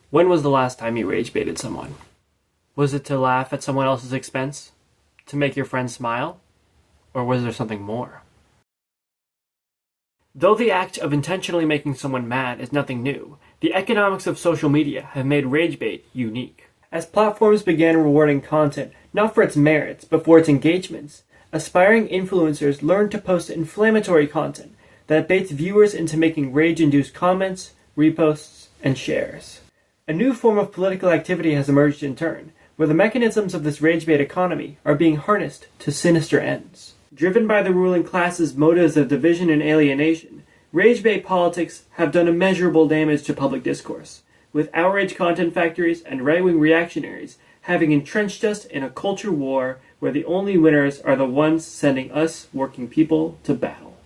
When was the last time you rage baited someone? Was it to laugh at someone else's expense? To make your friend smile? Or was there something more? Though the act of intentionally making someone mad is nothing new, the economics of social media have made rage bait unique. As platforms began rewarding content not for its merits but for its engagements, aspiring influencers learned to post inflammatory content that baits viewers into making rage-induced comments, reposts, and shares. A new form of political activity has emerged in turn, where the mechanisms of this rage bait economy are being harnessed to sinister ends. Driven by the ruling class's motives of division and alienation, rage bait politics have done immeasurable damage to public discourse, with outrage content factories and right-wing reactionaries having entrenched us in a culture war where the only winners are the ones sending us working people to battle.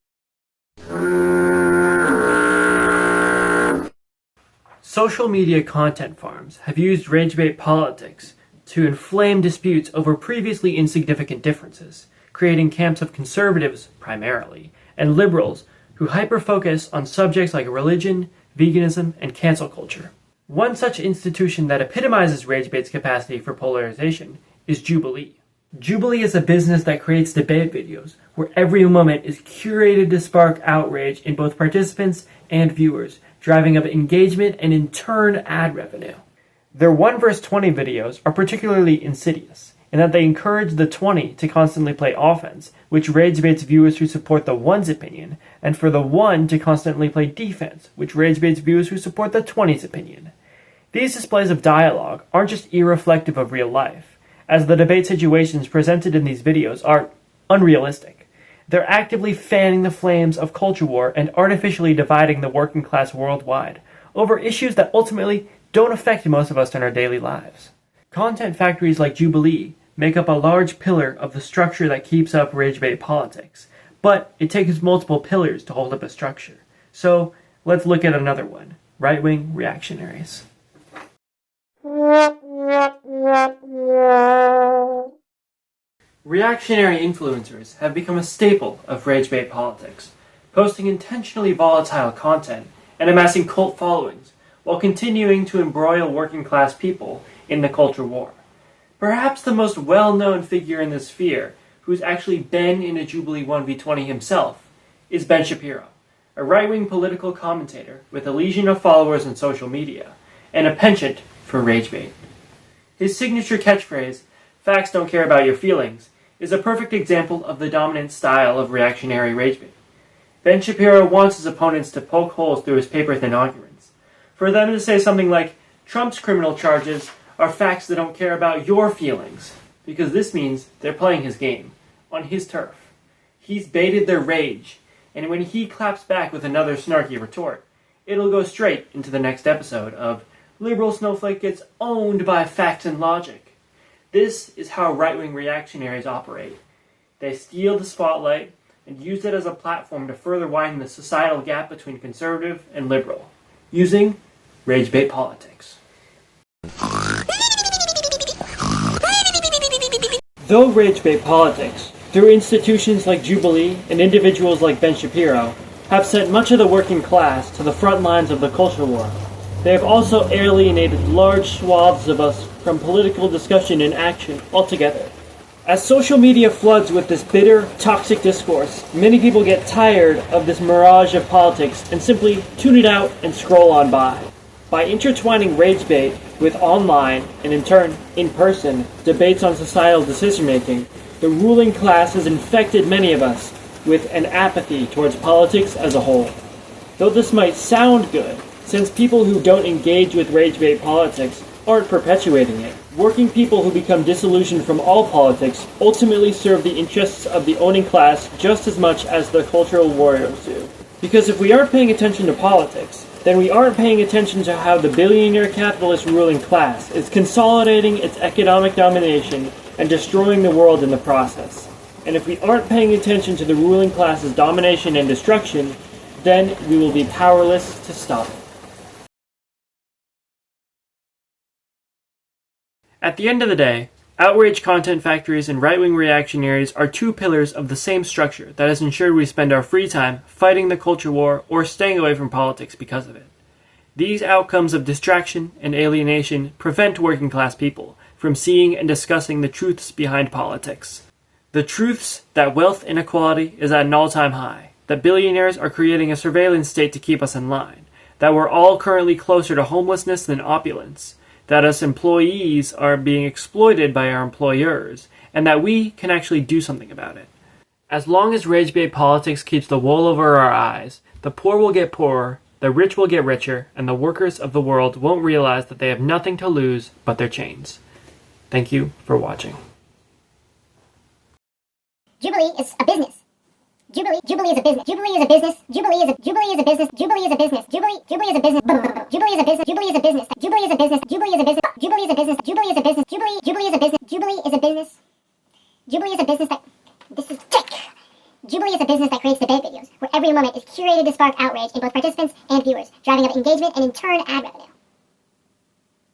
Social media content farms have used rage bait politics to inflame disputes over previously insignificant differences, creating camps of conservatives, primarily, and liberals who hyper-focus on subjects like religion, veganism, and cancel culture. One such institution that epitomizes rage bait's capacity for polarization is Jubilee. Jubilee is a business that creates debate videos where every moment is curated to spark outrage in both participants and viewers, driving up engagement and in turn ad revenue. Their 1 vs 20 videos are particularly insidious in that they encourage the 20 to constantly play offense, which rage baits viewers who support the 1's opinion, and for the 1 to constantly play defense, which rage baits viewers who support the 20's opinion. These displays of dialogue aren't just irreflective of real life, as the debate situations presented in these videos are unrealistic. They're actively fanning the flames of culture war and artificially dividing the working class worldwide over issues that ultimately don't affect most of us in our daily lives. Content factories like Jubilee make up a large pillar of the structure that keeps up rage bait politics, but it takes multiple pillars to hold up a structure. So let's look at another one: right-wing reactionaries. Reactionary influencers have become a staple of rage bait politics, posting intentionally volatile content and amassing cult followings, while continuing to embroil working class people in the culture war. Perhaps the most well-known figure in this sphere, who's actually been in a Jubilee 1v20 himself, is Ben Shapiro, a right-wing political commentator with a legion of followers on social media, and a penchant for rage bait. His signature catchphrase, "Facts don't care about your feelings," is a perfect example of the dominant style of reactionary rage bait. Ben Shapiro wants his opponents to poke holes through his paper-thin arguments, for them to say something like, Trump's criminal charges are facts that don't care about your feelings, because this means they're playing his game, on his turf. He's baited their rage, and when he claps back with another snarky retort, it'll go straight into the next episode of Liberal Snowflake Gets Owned by Facts and Logic. This is how right-wing reactionaries operate. They steal the spotlight and use it as a platform to further widen the societal gap between conservative and liberal, using rage bait politics. Though rage bait politics, through institutions like Jubilee and individuals like Ben Shapiro, have sent much of the working class to the front lines of the culture war, they have also alienated large swaths of us from political discussion and action altogether. As social media floods with this bitter, toxic discourse, many people get tired of this mirage of politics and simply tune it out and scroll on by. By intertwining rage bait with online, and in turn, in-person, debates on societal decision-making, the ruling class has infected many of us with an apathy towards politics as a whole. Though this might sound good, since people who don't engage with rage bait politics aren't perpetuating it, working people who become disillusioned from all politics ultimately serve the interests of the owning class just as much as the cultural warriors do. Because if we aren't paying attention to politics, then we aren't paying attention to how the billionaire capitalist ruling class is consolidating its economic domination and destroying the world in the process. And if we aren't paying attention to the ruling class's domination and destruction, then we will be powerless to stop it. At the end of the day, outrage content factories and right-wing reactionaries are two pillars of the same structure that has ensured we spend our free time fighting the culture war or staying away from politics because of it. These outcomes of distraction and alienation prevent working class people from seeing and discussing the truths behind politics. The truths that wealth inequality is at an all-time high, that billionaires are creating a surveillance state to keep us in line, that we're all currently closer to homelessness than opulence, that us employees are being exploited by our employers, and that we can actually do something about it. As long as ragebait politics keeps the wool over our eyes, the poor will get poorer, the rich will get richer, and the workers of the world won't realize that they have nothing to lose but their chains. Thank you for watching. Jubilee is a business. Jubilee is a business. Jubilee is a business. Jubilee is a business. Jubilee is a business. Jubilee is a business. Jubilee is a business. Jubilee is a business. Jubilee is a business. Jubilee is a business. Jubilee is a business. Jubilee is a business. Jubilee is a business. Jubilee is a business. Jubilee is a business. Jubilee is a business that this is tick. Jubilee is a business that creates debate videos where every moment is curated to spark outrage in both participants and viewers, driving up engagement and in turn ad revenue.